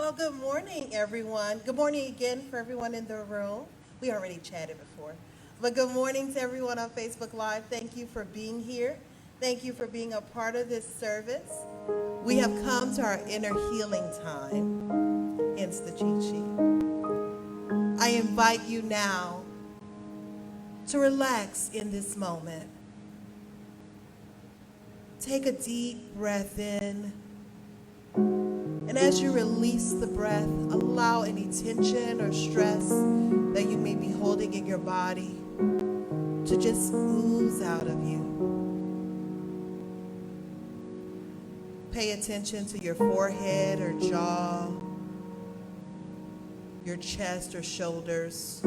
Well, good morning, everyone. Good morning again for everyone in the room. We already chatted before. But good morning to everyone on Facebook Live. Thank you for being here. Thank you for being a part of this service. We have come to our inner healing time, hence the cheat sheet. I invite you now to relax in this moment. Take a deep breath in. And as you release the breath, allow any tension or stress that you may be holding in your body to just ooze out of you. Pay attention to your forehead or jaw, your chest or shoulders,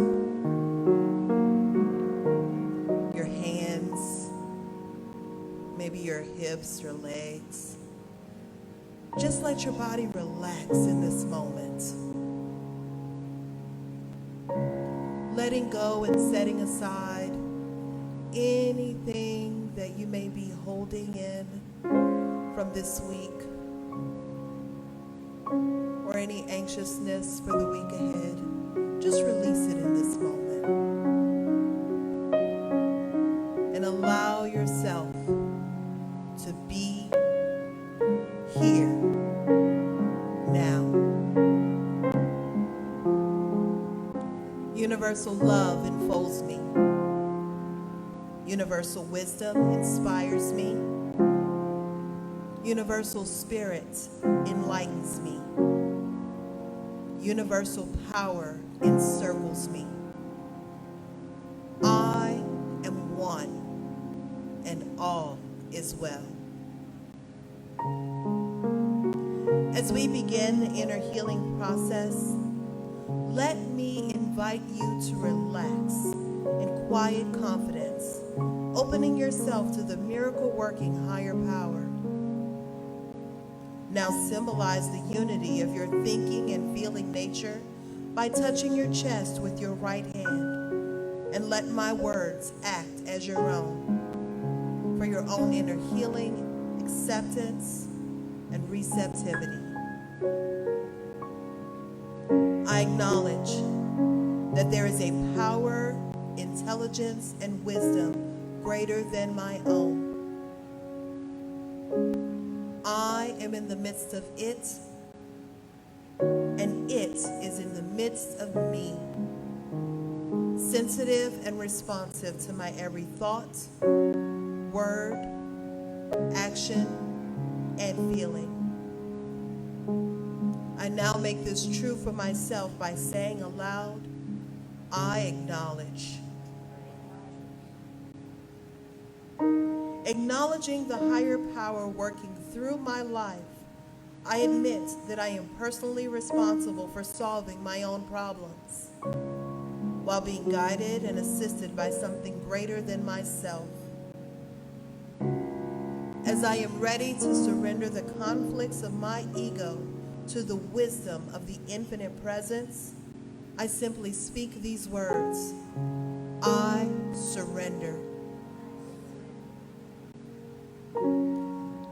your hands, maybe your hips or legs. Just let your body relax in this moment. Letting go and setting aside anything that you may be holding in from this week or any anxiousness for the week ahead. Just release it in this moment and allow yourself to be here now. Universal love enfolds me. Universal wisdom inspires me. Universal spirit enlightens me. Universal power encircles me. I am one, and all is well. As we begin the inner healing process, let me invite you to relax in quiet confidence, opening yourself to the miracle-working higher power. Now symbolize the unity of your thinking and feeling nature by touching your chest with your right hand, and let my words act as your own for your own inner healing, acceptance, and receptivity. I acknowledge that there is a power, intelligence, and wisdom greater than my own. I am in the midst of it, and it is in the midst of me, sensitive and responsive to my every thought, word, action, and feeling. I now make this true for myself by saying aloud, I acknowledge. Acknowledging the higher power working through my life, I admit that I am personally responsible for solving my own problems, while being guided and assisted by something greater than myself. As I am ready to surrender the conflicts of my ego to the wisdom of the infinite presence, I simply speak these words: I surrender.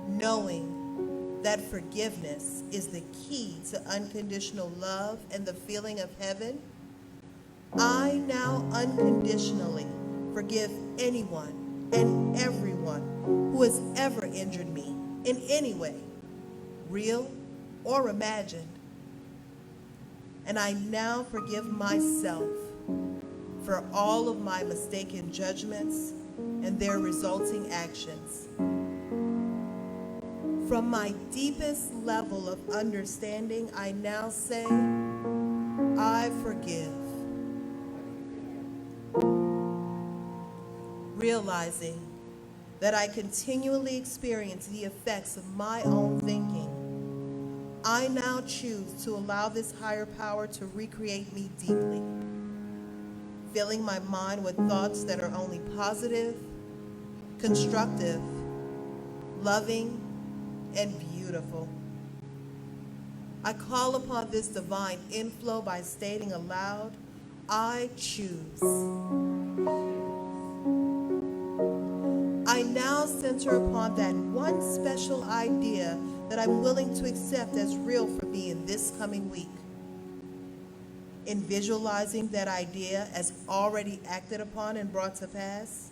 Knowing that forgiveness is the key to unconditional love and the feeling of heaven, I now unconditionally forgive anyone and everyone who has ever injured me in any way, real or imagined. And I now forgive myself for all of my mistaken judgments and their resulting actions. From my deepest level of understanding, I now say, I forgive. Realizing that I continually experience the effects of my own thinking, I now choose to allow this higher power to recreate me deeply, filling my mind with thoughts that are only positive, constructive, loving, and beautiful. I call upon this divine inflow by stating aloud, I choose. I now center upon that one special idea that I'm willing to accept as real for me in this coming week. In visualizing that idea as already acted upon and brought to pass.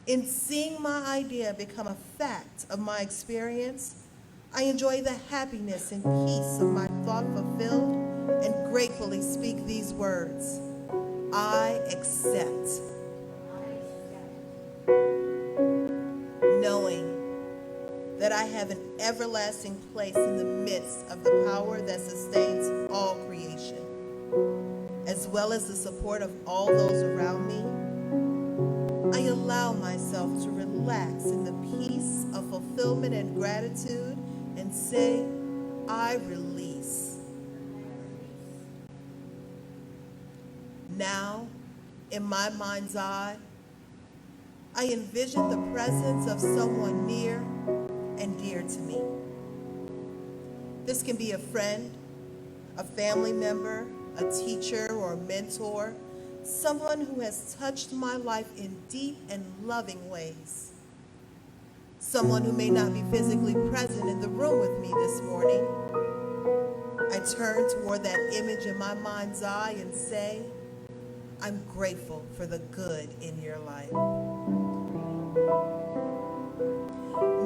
In seeing my idea become a fact of my experience, I enjoy the happiness and peace of my thought fulfilled and gratefully speak these words. I accept. Knowing that I have an everlasting place in the midst of the power that sustains all creation, as well as the support of all those around me, I allow myself to relax in the peace of fulfillment and gratitude and say, I release. Now, in my mind's eye, I envision the presence of someone near and dear to me. This can be a friend, a family member, a teacher or mentor, someone who has touched my life in deep and loving ways. Someone who may not be physically present in the room with me this morning. I turn toward that image in my mind's eye and say, I'm grateful for the good in your life.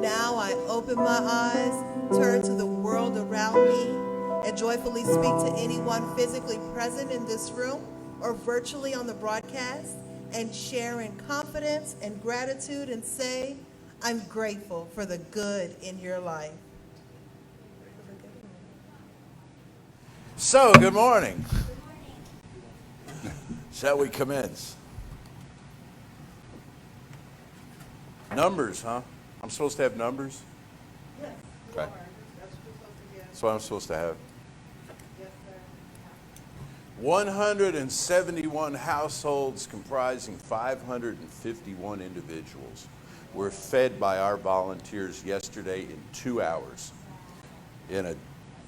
Now I open my eyes, turn to the world around me, and joyfully speak to anyone physically present in this room or virtually on the broadcast, and share in confidence and gratitude and say, I'm grateful for the good in your life. So, good morning. Shall we commence? Numbers, huh? I'm supposed to have numbers? Yes, you are. That's what I'm supposed to have. Yes, sir. 171 households comprising 551 individuals were fed by our volunteers yesterday in 2 hours in a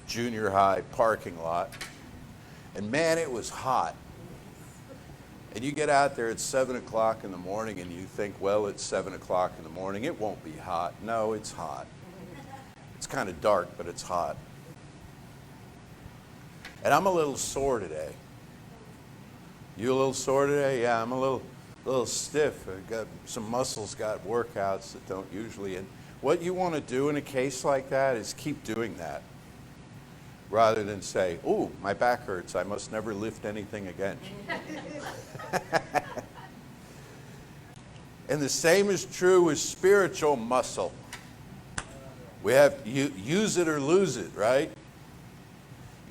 junior high parking lot. And man, it was hot. And you get out there at 7 o'clock in the morning and you think, well, it's 7 o'clock in the morning. It won't be hot. No, it's hot. It's kind of dark, but it's hot. And I'm a little sore today. You a little sore today? Yeah, I'm a little stiff. I've got some muscles, got workouts that don't usually. And what you want to do in a case like that is keep doing that, rather than say, ooh, my back hurts, I must never lift anything again. And the same is true with spiritual muscle. We have to use it or lose it, right?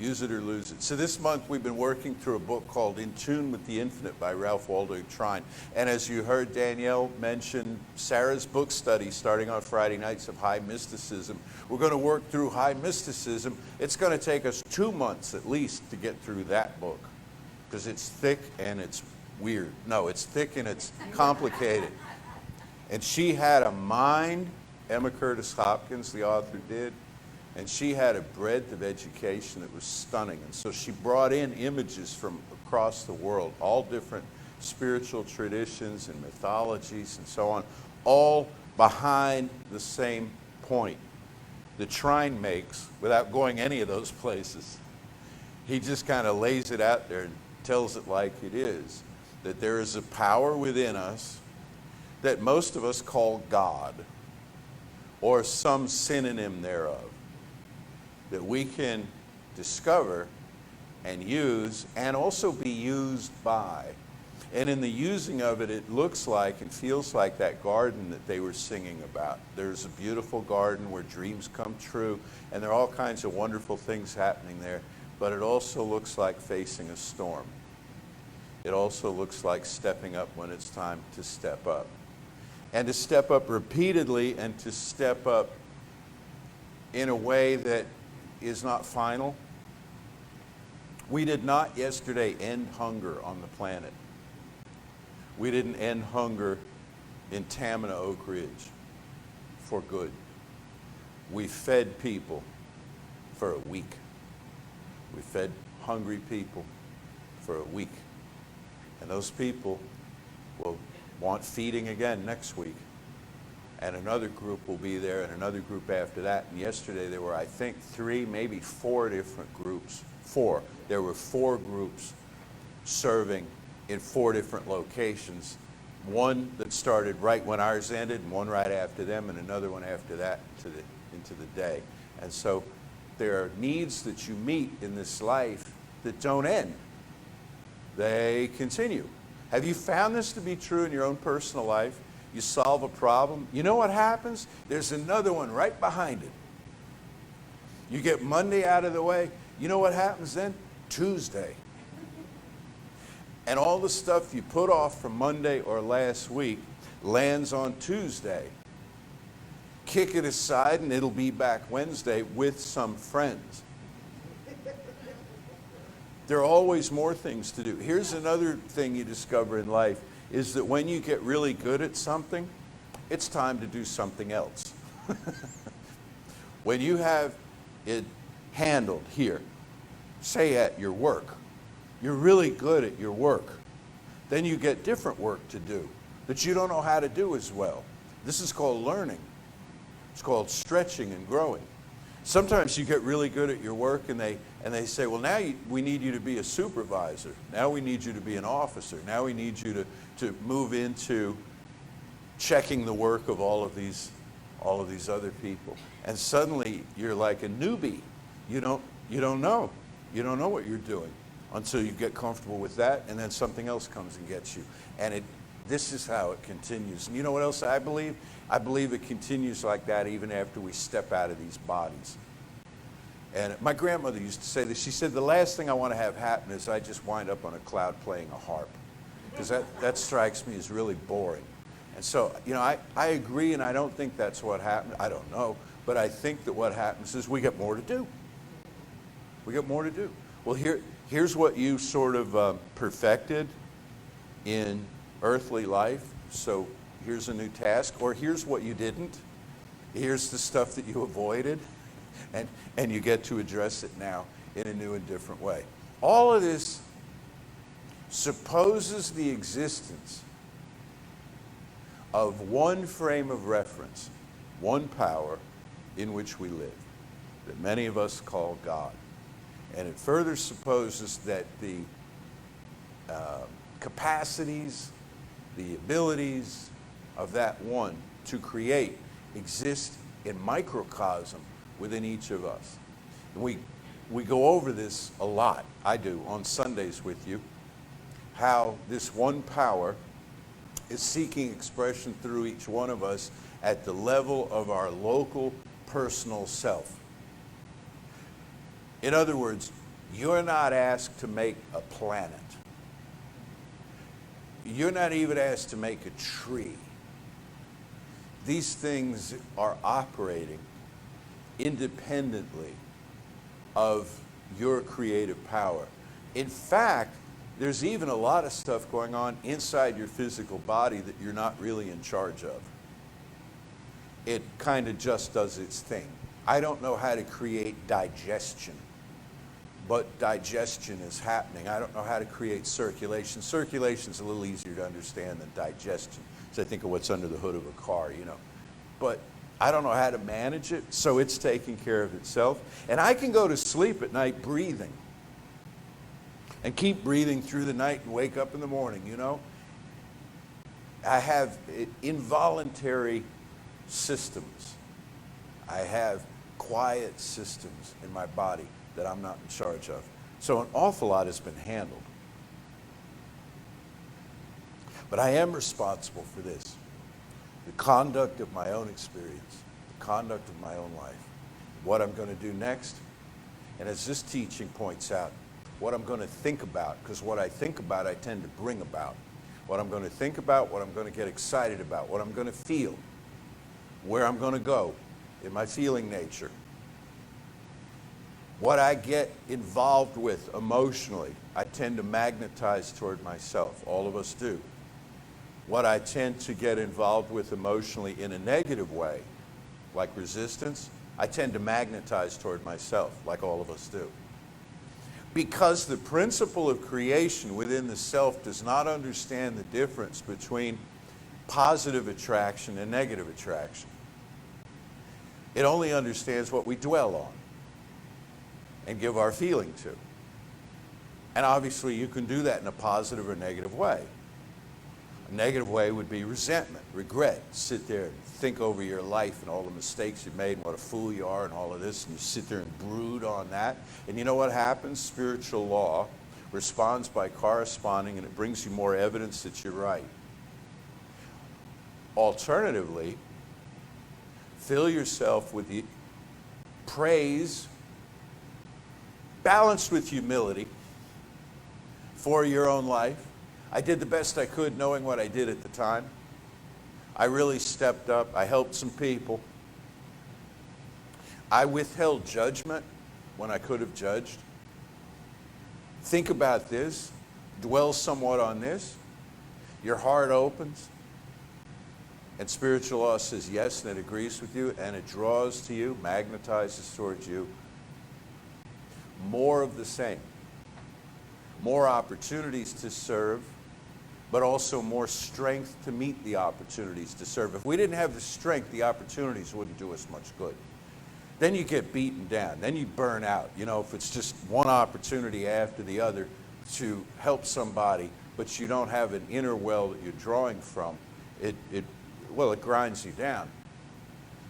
Use it or lose it. So this month we've been working through a book called In Tune with the Infinite by Ralph Waldo Trine. And as you heard Danielle mention, Sarah's book study starting on Friday nights of high mysticism. We're going to work through high mysticism. It's going to take us 2 months at least to get through that book, because it's thick and it's weird. No, it's thick and it's complicated. And she had a mind, Emma Curtis Hopkins, the author, did. And she had a breadth of education that was stunning. And so she brought in images from across the world, all different spiritual traditions and mythologies and so on, all behind the same point that Trine makes without going any of those places. He just kind of lays it out there and tells it like it is, that there is a power within us that most of us call God, or some synonym thereof, that we can discover and use and also be used by. And in the using of it, it looks like and feels like that garden that they were singing about. There's a beautiful garden where dreams come true, and there are all kinds of wonderful things happening there, but it also looks like facing a storm. It also looks like stepping up when it's time to step up. And to step up repeatedly, and to step up in a way that is not final. We did not yesterday end hunger on the planet. We didn't end hunger in Tamina Oak Ridge for good. We fed people for a week. We fed hungry people for a week. And those people will want feeding again next week. and another group will be there, and another group after that. And yesterday there were, I think, 3, maybe 4 different groups. 4. There were 4 groups serving in 4 different locations. One that started right when ours ended, and one right after them, and another one after that into the day. And so there are needs that you meet in this life that don't end. They continue. Have you found this to be true in your own personal life? You solve a problem. You know what happens? There's another one right behind it. You get Monday out of the way. You know what happens then? Tuesday. And all the stuff you put off from Monday or last week lands on Tuesday. Kick it aside and it'll be back Wednesday with some friends. There are always more things to do. Here's another thing you discover in life, is that when you get really good at something, it's time to do something else. When you have it handled here, say at your work, you're really good at your work, then you get different work to do that you don't know how to do as well. This is called learning. It's called stretching and growing. Sometimes you get really good at your work and they say, well, now we need you to be a supervisor. Now we need you to be an officer. Now we need you to move into checking the work of all of these other people. And suddenly you're like a newbie. You don't know. You don't know what you're doing until you get comfortable with that, and then something else comes and gets you. And this is how it continues. And you know what else I believe? I believe it continues like that even after we step out of these bodies. And my grandmother used to say this. She said, the last thing I want to have happen is I just wind up on a cloud playing a harp. Because that strikes me as really boring. And so, I agree, and I don't think that's what happened. I don't know. But I think that what happens is we get more to do. We get more to do. Well, here's what you sort of perfected in earthly life. So here's a new task, or here's what you didn't. Here's the stuff that you avoided, and you get to address it now in a new and different way. All of this supposes the existence of one frame of reference, one power in which we live, that many of us call God. And it further supposes that the capacities, the abilities of that one to create exist in microcosm within each of us. And we go over this a lot, I do, on Sundays with you, how this one power is seeking expression through each one of us at the level of our local personal self. In other words, you're not asked to make a planet. You're not even asked to make a tree. These things are operating independently of your creative power. In fact, there's even a lot of stuff going on inside your physical body that you're not really in charge of. It kind of just does its thing. I don't know how to create digestion, but digestion is happening. I don't know how to create circulation. Circulation's a little easier to understand than digestion. So I think of what's under the hood of a car, But I don't know how to manage it, so it's taking care of itself. And I can go to sleep at night breathing and keep breathing through the night and wake up in the morning, I have involuntary systems. I have quiet systems in my body that I'm not in charge of. So an awful lot has been handled. But I am responsible for this. The conduct of my own experience, the conduct of my own life, what I'm going to do next, and as this teaching points out, what I'm going to think about, because what I think about I tend to bring about. What I'm going to think about, what I'm going to get excited about, what I'm going to feel, where I'm going to go in my feeling nature. What I get involved with emotionally, I tend to magnetize toward myself. All of us do. What I tend to get involved with emotionally in a negative way, like resistance, I tend to magnetize toward myself, like all of us do. Because the principle of creation within the self does not understand the difference between positive attraction and negative attraction. It only understands what we dwell on and give our feeling to. And obviously you can do that in a positive or negative way. A negative way would be resentment, regret. Sit there and think over your life and all the mistakes you made and what a fool you are and all of this, and you sit there and brood on that. And you know what happens? Spiritual law responds by corresponding, and it brings you more evidence that you're right. Alternatively, fill yourself with the praise balanced with humility for your own life. I did the best I could knowing what I did at the time. I really stepped up. I helped some people. I withheld judgment when I could have judged. Think about this. Dwell somewhat on this. Your heart opens. And spiritual law says yes, and it agrees with you, and it draws to you, magnetizes towards you. More of the same. More opportunities to serve, but also more strength to meet the opportunities to serve. If we didn't have the strength, the opportunities wouldn't do us much good. Then you get beaten down. Then you burn out. You know, if it's just one opportunity after the other to help somebody, but you don't have an inner well that you're drawing from, it grinds you down.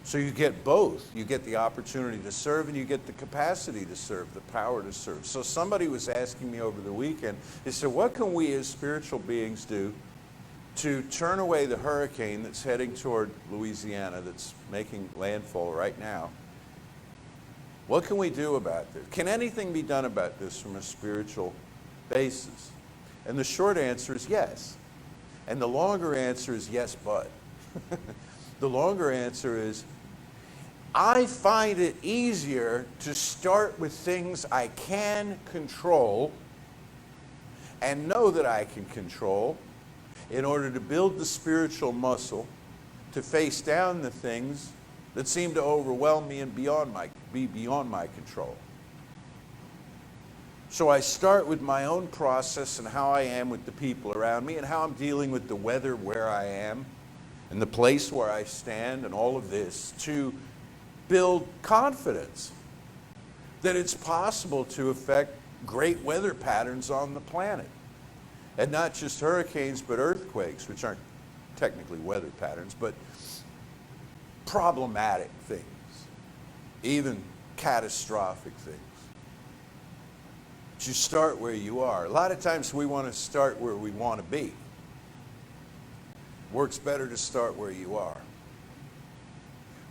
So you get both. You get the opportunity to serve, and you get the capacity to serve, the power to serve. So somebody was asking me over the weekend, they said, what can we as spiritual beings do to turn away the hurricane that's heading toward Louisiana, that's making landfall right now? What can we do about this? Can anything be done about this from a spiritual basis? And the short answer is yes. And the longer answer is yes, but. The longer answer is, I find it easier to start with things I can control and know that I can control in order to build the spiritual muscle to face down the things that seem to overwhelm me and be beyond my control. So I start with my own process and how I am with the people around me and how I'm dealing with the weather where I am and the place where I stand and all of this to build confidence that it's possible to affect great weather patterns on the planet. And not just hurricanes, but earthquakes, which aren't technically weather patterns, but problematic things, even catastrophic things. But you start where you are. A lot of times we want to start where we want to be. Works better to start where you are.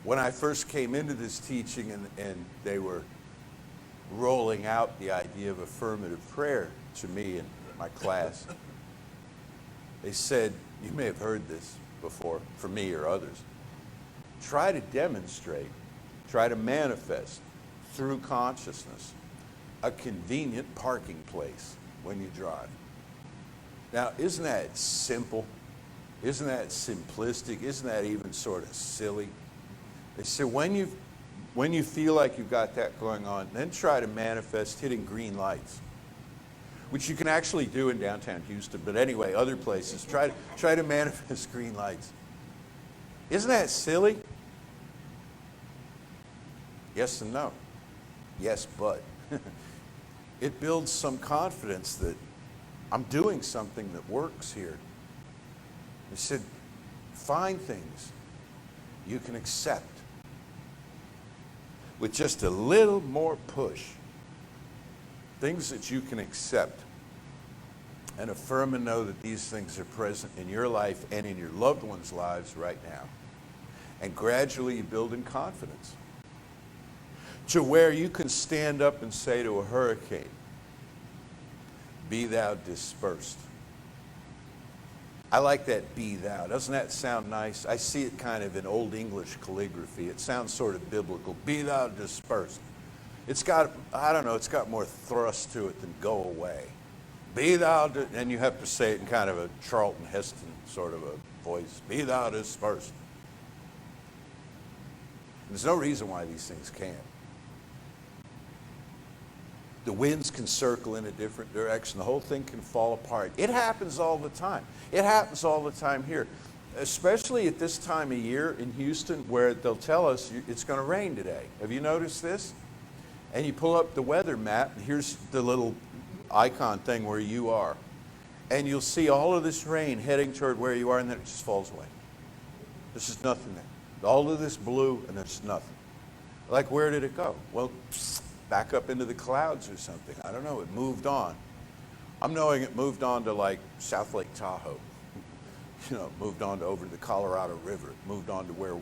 When I first came into this teaching and they were rolling out the idea of affirmative prayer to me in my class, they said, you may have heard this before from me or others, try to demonstrate, try to manifest through consciousness a convenient parking place when you drive. Now, isn't that simple? Isn't that simplistic? Isn't that even sort of silly? They said when you feel like you've got that going on, then try to manifest hitting green lights, which you can actually do in downtown Houston, but anyway, other places, try to manifest green lights. Isn't that silly? Yes and no. Yes, but. It builds some confidence that I'm doing something that works here. They said, find things you can accept with just a little more push. Things that you can accept and affirm and know that these things are present in your life and in your loved ones' lives right now. And gradually you build in confidence to where you can stand up and say to a hurricane, be thou dispersed. I like that be thou. Doesn't that sound nice? I see it kind of in Old English calligraphy. It sounds sort of biblical. Be thou dispersed. It's got, I don't know, it's got more thrust to it than go away. Be thou, and you have to say it in kind of a Charlton Heston sort of a voice. Be thou dispersed. There's no reason why these things can't. The winds can circle in a different direction. The whole thing can fall apart. It happens all the time. It happens all the time here. especially at this time of year in Houston where they'll tell us it's going to rain today. Have you noticed this? And you pull up the weather map, and here's the little icon thing where you are. And you'll see all of this rain heading toward where you are, and then it just falls away. There's just nothing there. All of this blue, and there's nothing. Like, where did it go? Well, back up into the clouds or something. I don't know. It moved on. I'm knowing it moved on to like South Lake Tahoe. You know, moved on to over the Colorado River. Moved on to where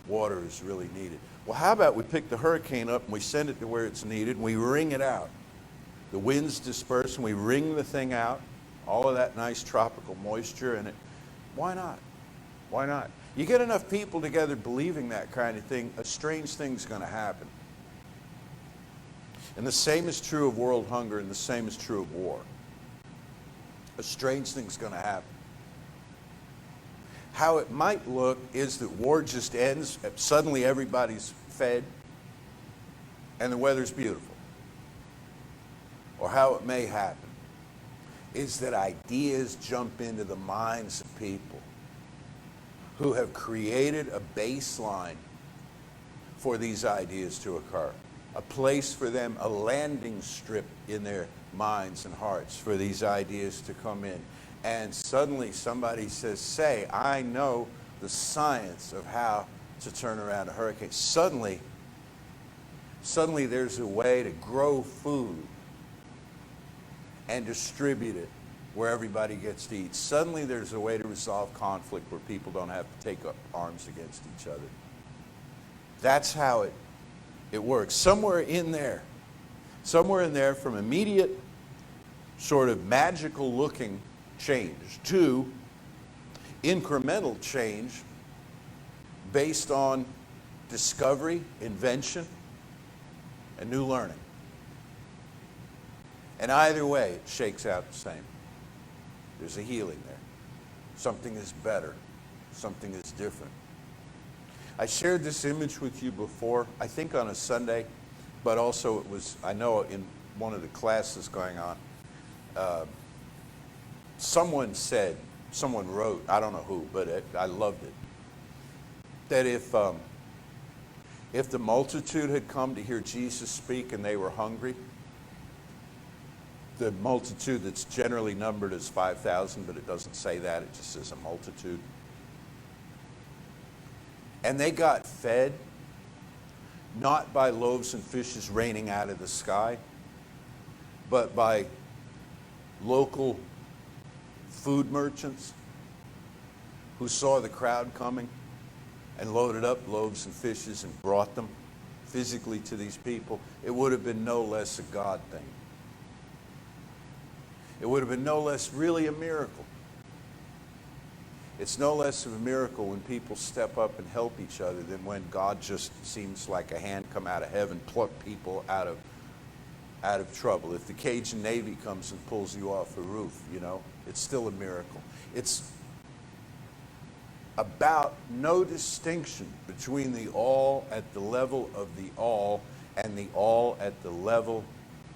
water is really needed. Well, how about we pick the hurricane up and we send it to where it's needed and we wring it out. The winds disperse and we wring the thing out. All of that nice tropical moisture in it. Why not? Why not? You get enough people together believing that kind of thing, a strange thing's going to happen. And the same is true of world hunger, and the same is true of war. A strange thing's going to happen. How it might look is that war just ends, suddenly everybody's fed, and the weather's beautiful. Or how it may happen is that ideas jump into the minds of people who have created a baseline for these ideas to occur. A place for them, a landing strip in their minds and hearts for these ideas to come in. And suddenly somebody says, say, I know the science of how to turn around a hurricane. Suddenly there's a way to grow food and distribute it where everybody gets to eat. Suddenly there's a way to resolve conflict where people don't have to take up arms against each other. That's how it works. Somewhere in there from immediate sort of magical looking change to incremental change based on discovery, invention, and new learning. And either way, it shakes out the same. There's a healing there. Something is better. Something is different. I shared this image with you before, I think on a Sunday, but also it was, I know in one of the classes going on, someone wrote, I don't know who, but I loved it, that if the multitude had come to hear Jesus speak and they were hungry, the multitude that's generally numbered as 5,000, but it doesn't say that, it just says a multitude. And they got fed, not by loaves and fishes raining out of the sky, but by local food merchants who saw the crowd coming and loaded up loaves and fishes and brought them physically to these people. It would have been no less a God thing. It would have been no less really a miracle. It's no less of a miracle when people step up and help each other than when God just seems like a hand come out of heaven, pluck people out of trouble. If the Cajun Navy comes and pulls you off a roof, you know, it's still a miracle. It's about no distinction between the all at the level of the all and the all at the level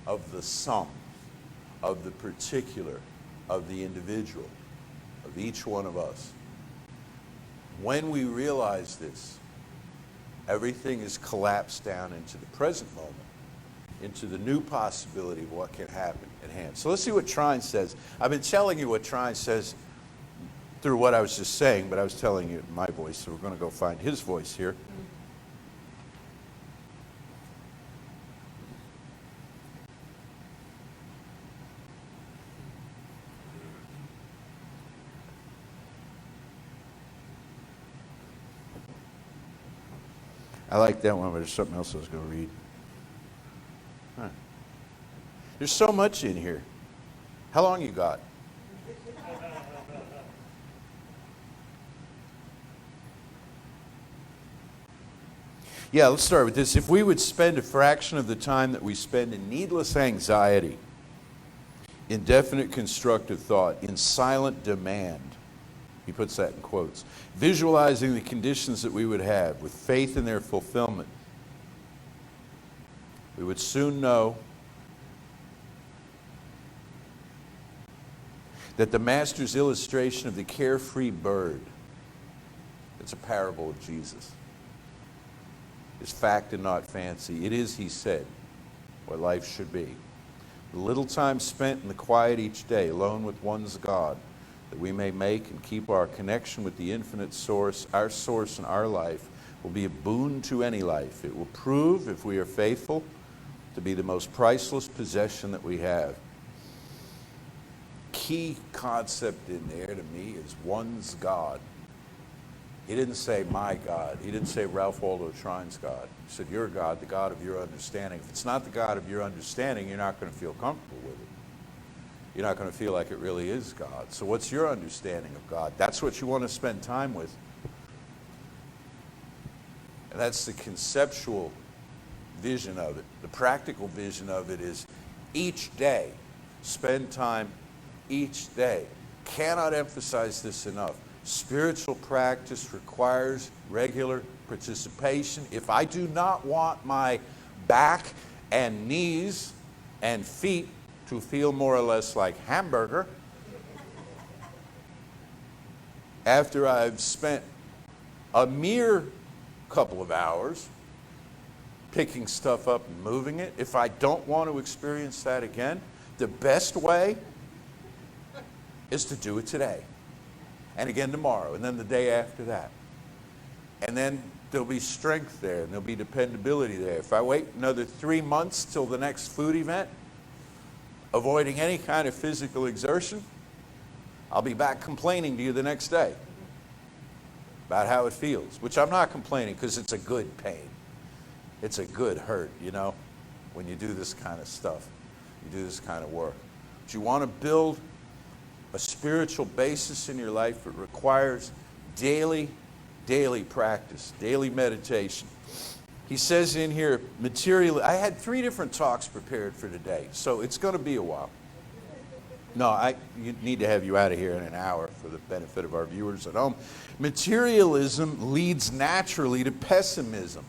of the sum, of the particular, of the individual, of each one of us. When we realize this, everything is collapsed down into the present moment, into the new possibility of what can happen at hand. So let's see what Trine says. I've been telling you what Trine says through what I was just saying, but I was telling you in my voice, so we're going to go find his voice here. I like that one, but there's something else I was going to read. Huh. There's so much in here. How long you got? Yeah, let's start with this. If we would spend a fraction of the time that we spend in needless anxiety, indefinite constructive thought, in silent demand, he puts that in quotes, visualizing the conditions that we would have with faith in their fulfillment, we would soon know that the master's illustration of the carefree bird It's a parable of Jesus. It's fact and not fancy. It is, he said, what life should be. The little time spent in the quiet each day, alone with one's God, that we may make and keep our connection with the infinite source, our source in our life, will be a boon to any life. It will prove, if we are faithful, to be the most priceless possession that we have. Key concept in there to me is one's God. He didn't say my God. He didn't say Ralph Waldo Trine's God. He said your God, the God of your understanding. If it's not the God of your understanding, you're not going to feel comfortable with it. You're not going to feel like it really is God. So what's your understanding of God? That's what you want to spend time with. And that's the conceptual vision of it. The practical vision of it is each day, spend time each day. Cannot emphasize this enough. Spiritual practice requires regular participation. If I do not want my back and knees and feet to feel more or less like hamburger, after I've spent a mere couple of hours picking stuff up and moving it, if I don't want to experience that again, the best way is to do it today. And again tomorrow, and then the day after that. And then there'll be strength there, and there'll be dependability there. If I wait another 3 months till the next food event, avoiding any kind of physical exertion, I'll be back complaining to you the next day about how it feels, which I'm not complaining because it's a good pain. It's a good hurt, you know, when you do this kind of stuff, you do this kind of work. But you want to build a spiritual basis in your life. It requires daily practice, daily meditation. He says in here, material. I had 3 different talks prepared for today, so it's going to be a while. No, you need to have you out of here in an hour for the benefit of our viewers at home. Materialism leads naturally to pessimism.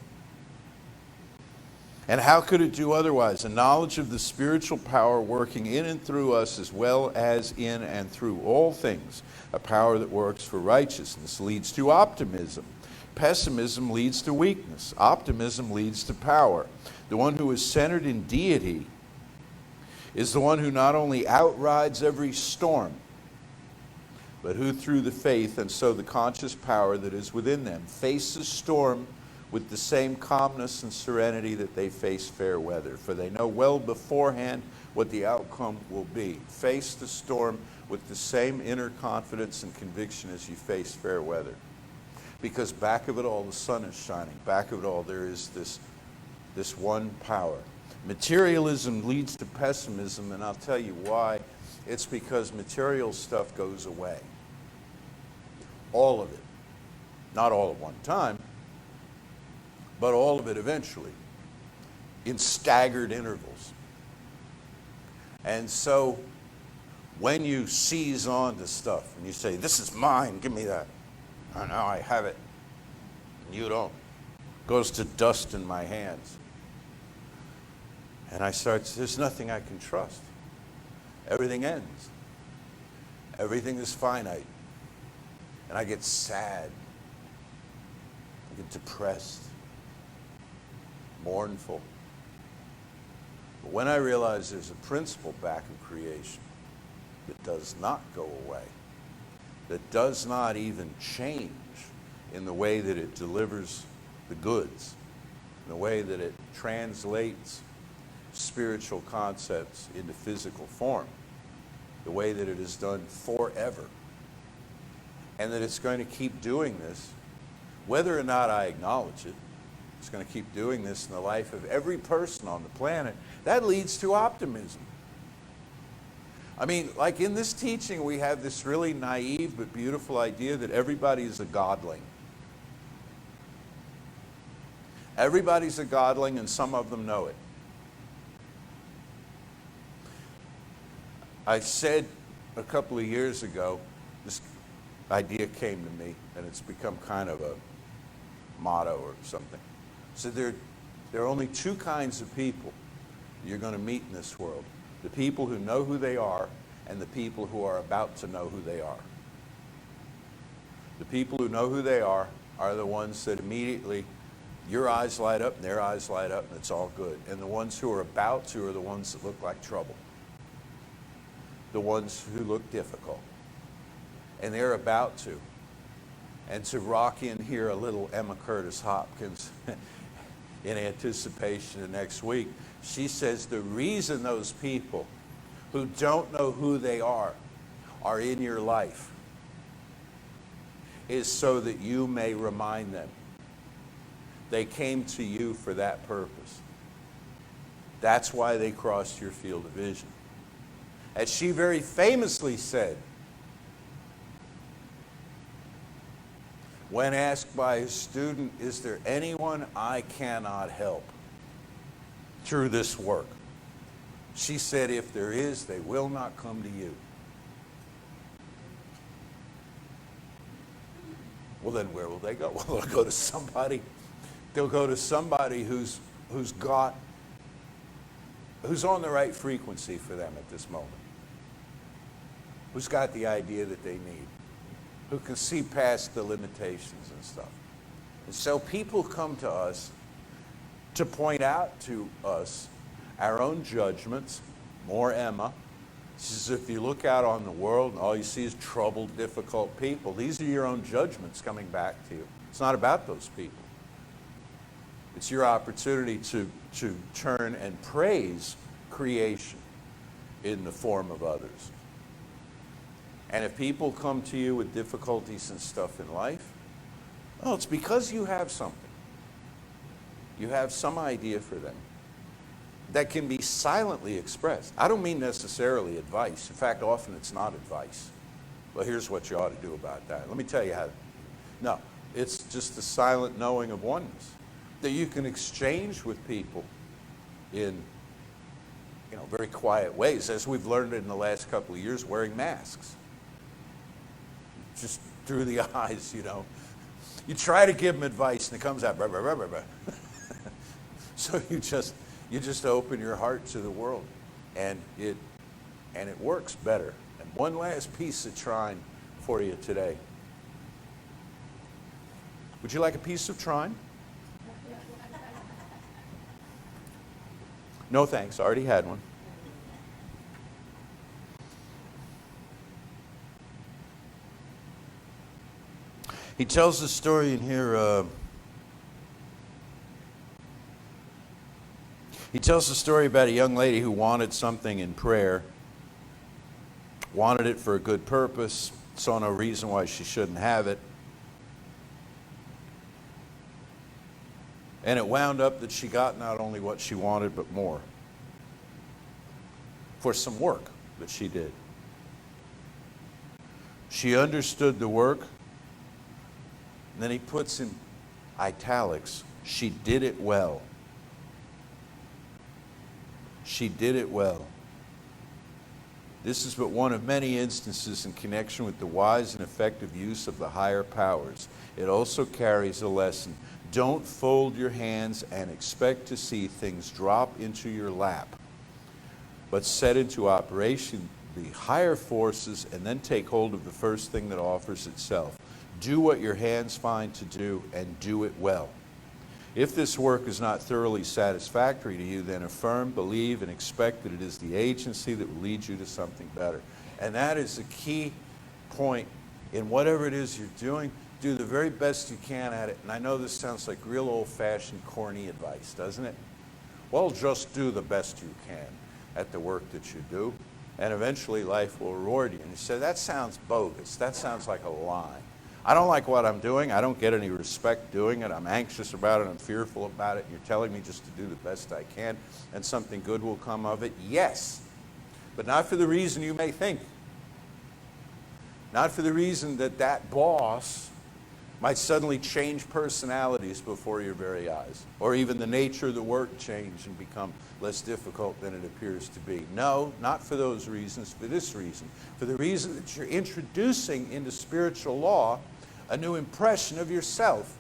And how could it do otherwise? A knowledge of the spiritual power working in and through us as well as in and through all things, a power that works for righteousness, leads to optimism. Pessimism leads to weakness. Optimism leads to power. The one who is centered in deity is the one who not only outrides every storm, but who through the faith and so the conscious power that is within them faces storm with the same calmness and serenity that they face fair weather, for they know well beforehand what the outcome will be. Face the storm with the same inner confidence and conviction as you face fair weather. Because back of it all, the sun is shining. Back of it all, there is this one power. Materialism leads to pessimism, and I'll tell you why. It's because material stuff goes away. All of it. Not all at one time, but all of it eventually, in staggered intervals. And so, when you seize on to stuff and you say, this is mine, give me that. Oh, no, I have it. And you don't. It goes to dust in my hands. And I start, there's nothing I can trust. Everything ends. Everything is finite. And I get sad. I get depressed. Mournful. But when I realize there's a principle back of creation that does not go away, that does not even change in the way that it delivers the goods, in the way that it translates spiritual concepts into physical form, the way that it is done forever, and that it's going to keep doing this, whether or not I acknowledge it. It's going to keep doing this in the life of every person on the planet. That leads to optimism. I mean, like in this teaching, we have this really naive but beautiful idea that everybody is a godling. Everybody's a godling, and some of them know it. I said a couple of years ago, this idea came to me, and it's become kind of a motto or something. So there are only 2 kinds of people you're going to meet in this world. The people who know who they are and the people who are about to know who they are. The people who know who they are are the ones that immediately your eyes light up and their eyes light up and it's all good. And the ones who are about to are the ones that look like trouble. The ones who look difficult. And they're about to. And to rock in here a little Emma Curtis Hopkins in anticipation of next week, she says the reason those people who don't know who they are in your life is so that you may remind them. They came to you for that purpose. That's why they crossed your field of vision. As she very famously said, when asked by a student, is there anyone I cannot help through this work? She said, if there is, they will not come to you. Well, then where will they go? Well, they'll go to somebody. They'll go to somebody who's on the right frequency for them at this moment. Who's got the idea that they need. Who can see past the limitations and stuff. And so people come to us to point out to us our own judgments. More Emma. She says, if you look out on the world and all you see is troubled, difficult people, these are your own judgments coming back to you. It's not about those people. It's your opportunity to turn and praise creation in the form of others. And if people come to you with difficulties and stuff in life, well, it's because you have something. You have some idea for them that can be silently expressed. I don't mean necessarily advice. In fact, often it's not advice. Well, here's what you ought to do about that. Let me tell you how. No, it's just the silent knowing of oneness that you can exchange with people in very quiet ways, as we've learned in the last couple of years, wearing masks. Just through the eyes, You try to give them advice and it comes out, blah, blah, blah, blah, blah. So you just open your heart to the world, and it works better. And one last piece of Trine for you today. Would you like a piece of Trine? No thanks, I already had one. He tells the story in here. He tells the story about a young lady who wanted something in prayer, wanted it for a good purpose, saw no reason why she shouldn't have it. And it wound up that she got not only what she wanted, but more for some work that she did. She understood the work, and then he puts in italics, she did it well. She did it well. This is but one of many instances in connection with the wise and effective use of the higher powers. It also carries a lesson. Don't fold your hands and expect to see things drop into your lap, but set into operation the higher forces and then take hold of the first thing that offers itself. Do what your hands find to do and do it well. If this work is not thoroughly satisfactory to you, then affirm, believe, and expect that it is the agency that will lead you to something better. And that is a key point in whatever it is you're doing. Do the very best you can at it. And I know this sounds like real old-fashioned, corny advice, doesn't it? Well, just do the best you can at the work that you do, and eventually life will reward you. And you say, that sounds bogus. That sounds like a lie. I don't like what I'm doing. I don't get any respect doing it. I'm anxious about it. I'm fearful about it. You're telling me just to do the best I can and something good will come of it. Yes, but not for the reason you may think. Not for the reason that that boss might suddenly change personalities before your very eyes, or even the nature of the work change and become less difficult than it appears to be. No, not for those reasons, for this reason. For the reason that you're introducing into spiritual law a new impression of yourself.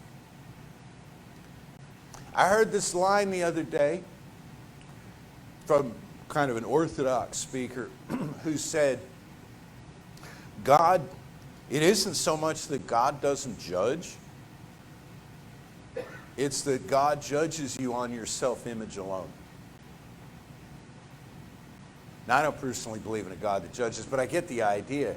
I heard this line the other day from kind of an orthodox speaker who said, it isn't so much that God doesn't judge, It's that God judges you on your self-image alone. Now, I don't personally believe in a God that judges, but I get the idea.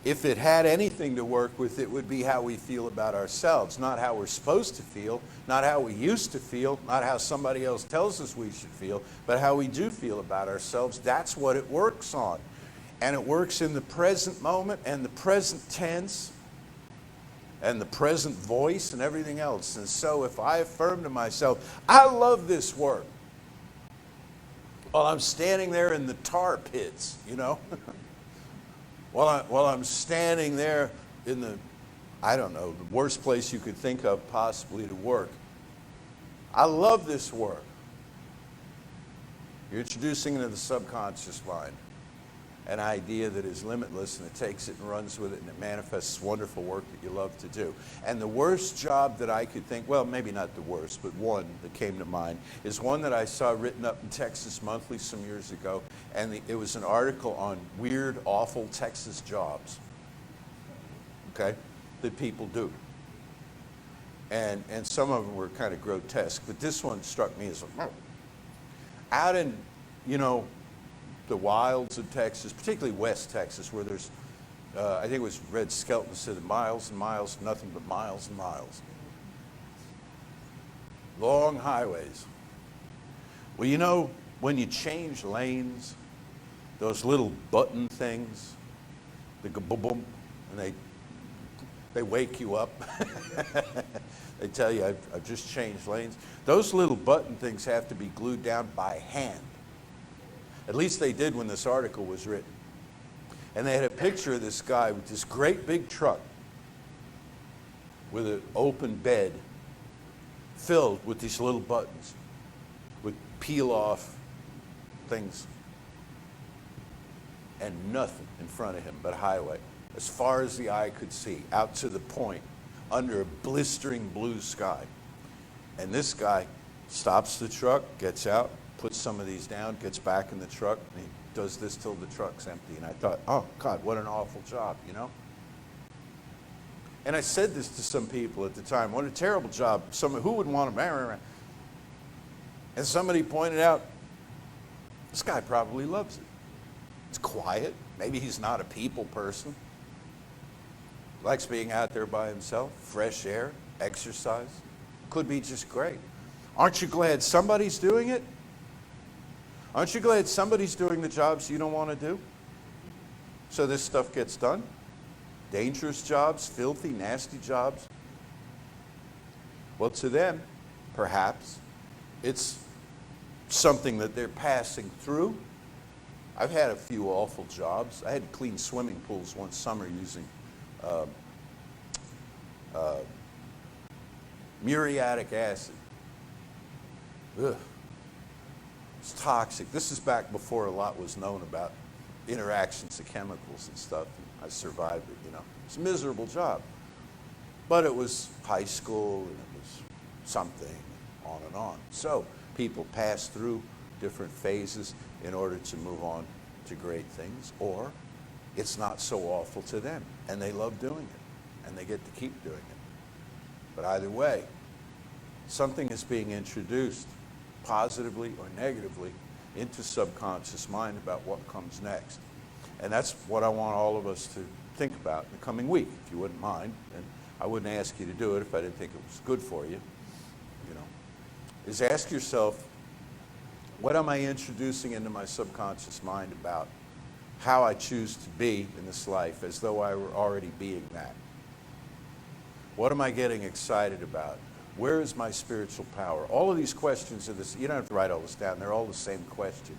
If it had anything to work with, it would be how we feel about ourselves, not how we're supposed to feel, not how we used to feel, not how somebody else tells us we should feel, but how we do feel about ourselves. That's what it works on. And it works in the present moment and the present tense and the present voice and everything else. And so if I affirm to myself, I love this work, while I'm standing there in the tar pits, while I'm standing there in the, I don't know, the worst place you could think of possibly to work. I love this work. You're introducing into the subconscious mind an idea that is limitless, and it takes it and runs with it, and it manifests wonderful work that you love to do. And the worst job that I could think, well, maybe not the worst, but one that came to mind, is one that I saw written up in Texas Monthly some years ago, and it was an article on weird, awful Texas jobs, okay, that people do. And some of them were kind of grotesque, but this one struck me as out in, the wilds of Texas, particularly West Texas, where there's, I think it was Red Skelton said, miles and miles, nothing but miles and miles. Long highways. Well, when you change lanes, those little button things, they go boom, boom, and they wake you up. They tell you, I've just changed lanes. Those little button things have to be glued down by hand. At least they did when this article was written. And they had a picture of this guy with this great big truck with an open bed filled with these little buttons with peel-off things, and nothing in front of him but highway, as far as the eye could see, out to the point, under a blistering blue sky. And this guy stops the truck, gets out, puts some of these down, gets back in the truck, and he does this till the truck's empty. And I thought, oh, God, what an awful job, And I said this to some people at the time, what a terrible job. Who would want to marry around? And somebody pointed out, this guy probably loves it. It's quiet. Maybe he's not a people person. Likes being out there by himself, fresh air, exercise. Could be just great. Aren't you glad somebody's doing it? Aren't you glad somebody's doing the jobs you don't want to do? So this stuff gets done? Dangerous jobs, filthy, nasty jobs? Well, to them, perhaps, it's something that they're passing through. I've had a few awful jobs. I had to clean swimming pools one summer using muriatic acid. Ugh. It's toxic. This is back before a lot was known about interactions of chemicals and stuff. I survived it, It's a miserable job. But it was high school, and it was something, on and on. So people pass through different phases in order to move on to great things, or it's not so awful to them, and they love doing it, and they get to keep doing it. But either way, something is being introduced, positively or negatively, into subconscious mind about what comes next. And that's what I want all of us to think about in the coming week, if you wouldn't mind. And I wouldn't ask you to do it if I didn't think it was good for you. Is ask yourself, what am I introducing into my subconscious mind about how I choose to be in this life, as though I were already being that? What am I getting excited about? Where is my spiritual power? All of these questions are this. You don't have to write all this down. They're all the same question,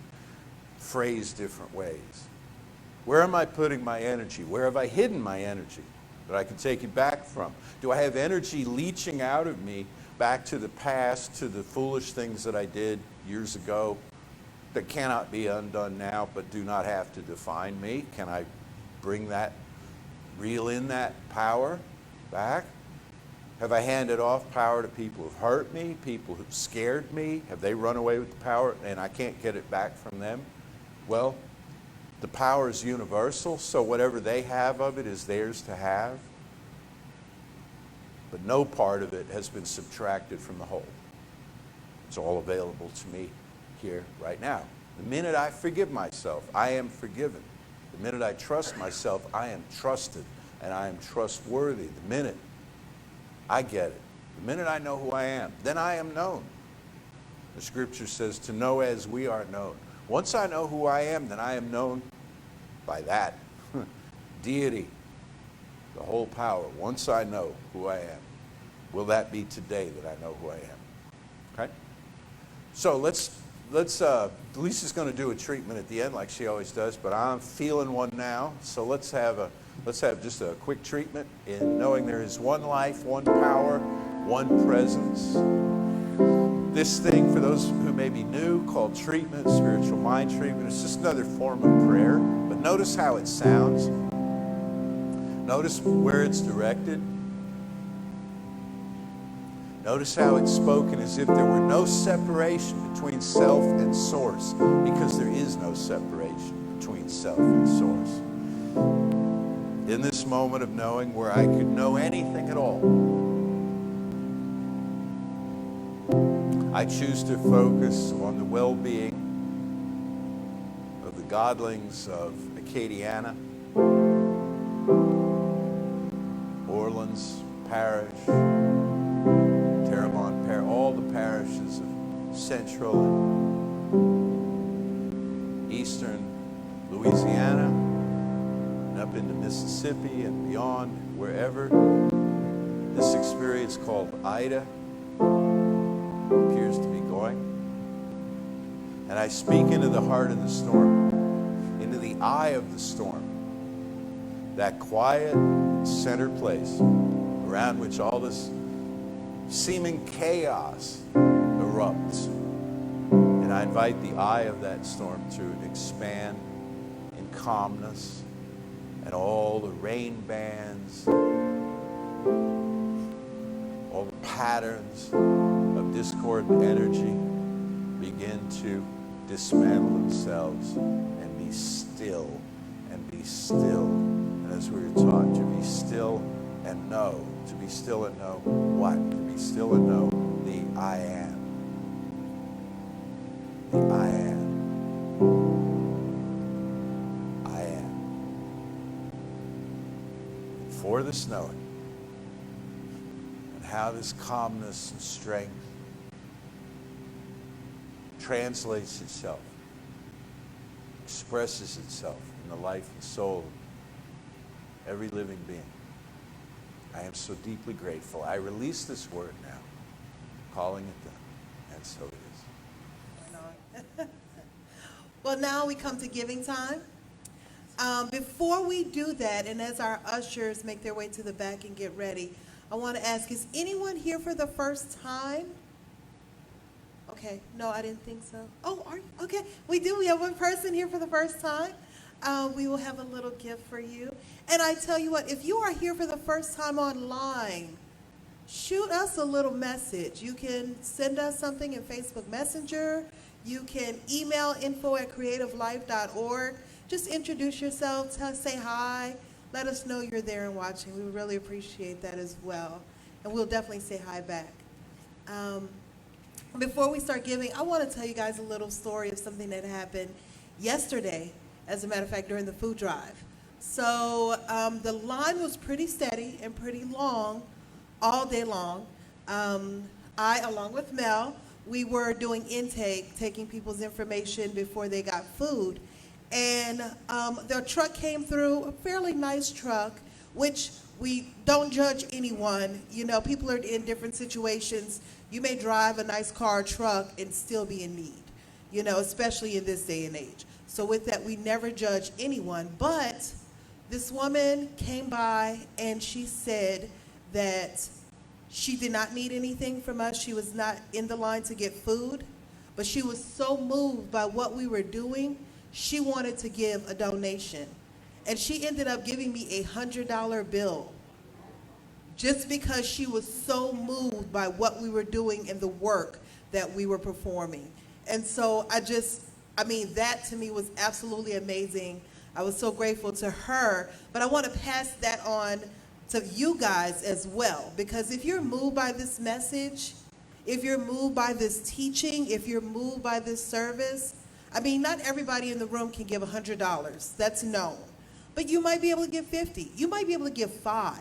phrased different ways. Where am I putting my energy? Where have I hidden my energy that I can take it back from? Do I have energy leaching out of me back to the past, to the foolish things that I did years ago that cannot be undone now but do not have to define me? Can I bring that, reel in that power back? Have I handed off power to people who've hurt me, people who've scared me? Have they run away with the power and I can't get it back from them? Well, the power is universal, so whatever they have of it is theirs to have. but no part of it has been subtracted from the whole. It's all available to me here right now. The minute I forgive myself, I am forgiven. The minute I trust myself, I am trusted and I am trustworthy. The minute I get it, the minute I know who I am, then I am known. The scripture says to know as we are known. Once I know who I am, then I am known by that deity, the whole power. Once I know who I am, will that be today that I know who I am? Okay? So Lisa's going to do a treatment at the end like she always does, but I'm feeling one now. So let's have just a quick treatment in knowing there is one life, one power, one presence. This thing, for those who may be new, called treatment, spiritual mind treatment, it's just another form of prayer. But notice how it sounds. Notice where it's directed. Notice how it's spoken as if there were no separation between self and source, because there is no separation between self and source. In this moment of knowing where I could know anything at all, I choose to focus on the well-being of the godlings of Acadiana, Orleans Parish, Terrebonne Parish, all the parishes of central and eastern Louisiana, and up into Mississippi and beyond, wherever this experience called Ida appears to be going. And I speak into the heart of the storm, into the eye of the storm, that quiet center place around which all this seeming chaos erupts. And I invite the eye of that storm to expand in calmness, and all the rain bands, all the patterns of discordant energy begin to dismantle themselves and be still, and be still. And as we were taught, to be still and know. To be still and know what? To be still and know the I am. The I am. I am. For this knowing, and how this calmness and strength translates itself, expresses itself in the life and soul of every living being. I am so deeply grateful. I release this word now, calling it done, and so it is. Well, now we come to giving time. Before we do that, and as our ushers make their way to the back and get ready, I want to ask, is anyone here for the first time? Okay, no, I didn't think so. Oh, are you? Okay, we do. We have one person here for the first time. We will have a little gift for you. And I tell you what, if you are here for the first time online, shoot us a little message. You can send us something in Facebook Messenger. You can email info@creativelife.org. Just introduce yourself, say hi, let us know you're there and watching. We would really appreciate that as well. And we'll definitely say hi back. Before we start giving, I want to tell you guys a little story of something that happened yesterday, as a matter of fact, during the food drive. So the line was pretty steady and pretty long all day long. I, along with Mel, we were doing intake, taking people's information before they got food. And the truck came through, a fairly nice truck, which we don't judge anyone. You know, people are in different situations. You may drive a nice car, truck, and still be in need, you know, especially in this day and age. So with that, we never judge anyone. But this woman came by and she said that she did not need anything from us. She was not in the line to get food, but she was so moved by what we were doing, she wanted to give a donation. And she ended up giving me a $100 bill just because she was so moved by what we were doing and the work that we were performing. And so that to me was absolutely amazing. I was so grateful to her, but I want to pass that on to you guys as well. Because if you're moved by this message, if you're moved by this teaching, if you're moved by this service, I mean, not everybody in the room can give $100. That's known. But you might be able to give 50. You might be able to give 5.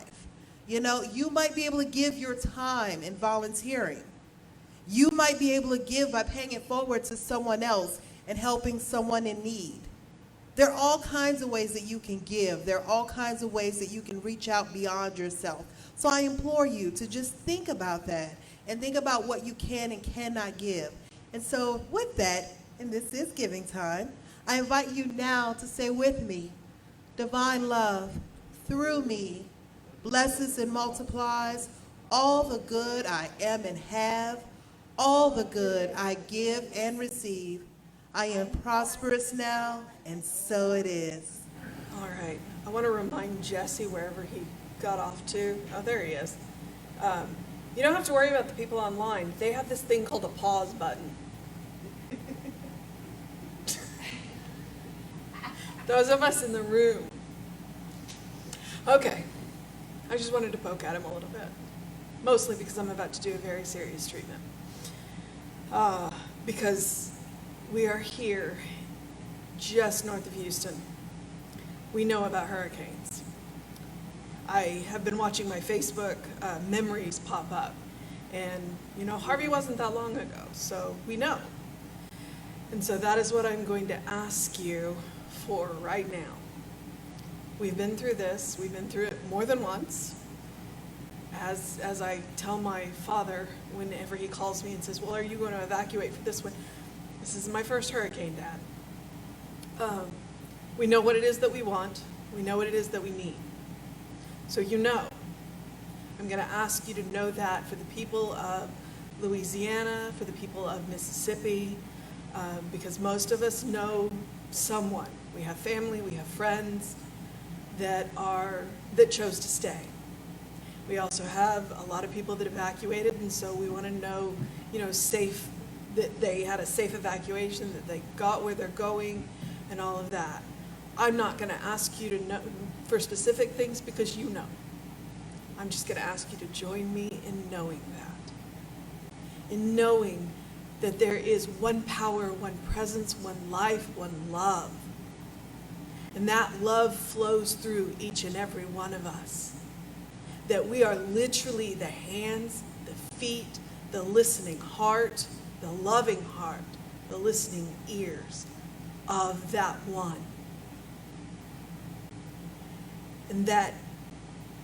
You know, you might be able to give your time in volunteering. You might be able to give by paying it forward to someone else and helping someone in need. There are all kinds of ways that you can give. There are all kinds of ways that you can reach out beyond yourself. So I implore you to just think about that and think about what you can and cannot give. And so with that, and this is giving time, I invite you now to say with me, divine love through me blesses and multiplies all the good I am and have, all the good I give and receive. I am prosperous now, and so it is. All right. I want to remind Jesse wherever he got off to. Oh, there he is. You don't have to worry about the people online. They have this thing called a pause button. Those of us in the room. Okay. I just wanted to poke at him a little bit. Mostly because I'm about to do a very serious treatment. Because we are here just north of Houston. We know about hurricanes. I have been watching my Facebook memories pop up. And, you know, Harvey wasn't that long ago, so we know. And so that is what I'm going to ask you for right now. We've been through this. We've been through it more than once. As I tell my father whenever he calls me and says, well, are you going to evacuate for this one? This is my first hurricane, Dad. We know what it is that we want. We know what it is that we need. So you know. I'm going to ask you to know that for the people of Louisiana, for the people of Mississippi, because most of us know someone. We have family, we have friends that chose to stay. We also have a lot of people that evacuated, and so we want to know, safe, that they had a safe evacuation, that they got where they're going, and all of that. I'm not going to ask you to know for specific things because you know. I'm just going to ask you to join me in knowing that. In knowing that there is one power, one presence, one life, one love. And that love flows through each and every one of us. That we are literally the hands, the feet, the listening heart, the loving heart, the listening ears of that one. And that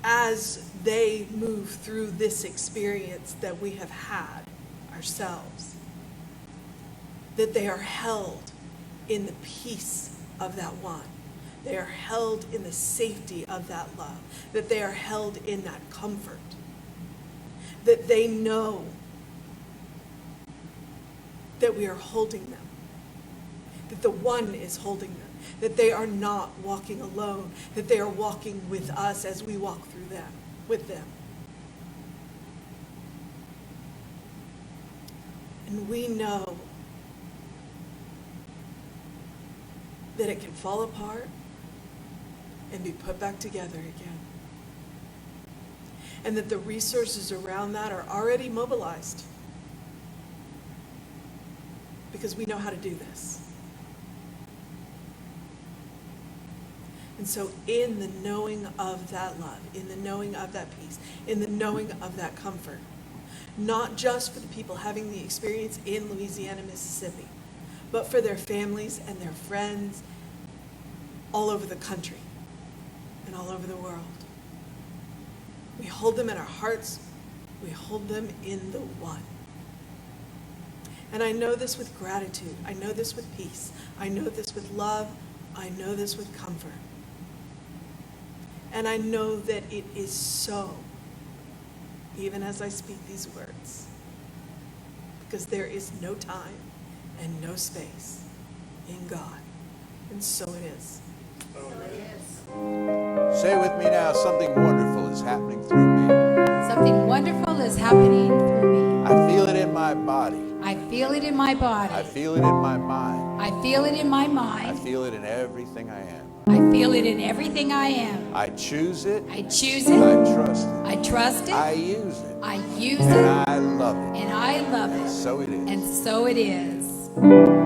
as they move through this experience that we have had ourselves, that they are held in the peace of that one. They are held in the safety of that love, that they are held in that comfort, that they know that we are holding them, that the one is holding them, that they are not walking alone, that they are walking with us as we walk through them, with them. And we know that it can fall apart and be put back together again. And that the resources around that are already mobilized because we know how to do this. And so in the knowing of that love, in the knowing of that peace, in the knowing of that comfort, not just for the people having the experience in Louisiana, Mississippi, but for their families and their friends all over the country and all over the world. We hold them in our hearts. We hold them in the one. And I know this with gratitude. I know this with peace. I know this with love. I know this with comfort. And I know that it is so, even as I speak these words, because there is no time and no space in God. And so it is. So it is. Say with me now, something wonderful is happening through me. Something wonderful is happening through me. I feel it in my body. I feel it in my body. I feel it in my mind. I feel it in my I mind. feel it in everything I am. I feel it in everything I am. I choose it. I choose I it. trust it. I trust it. I use it. I use And it. I love it. And I love it. So it is. And so it is.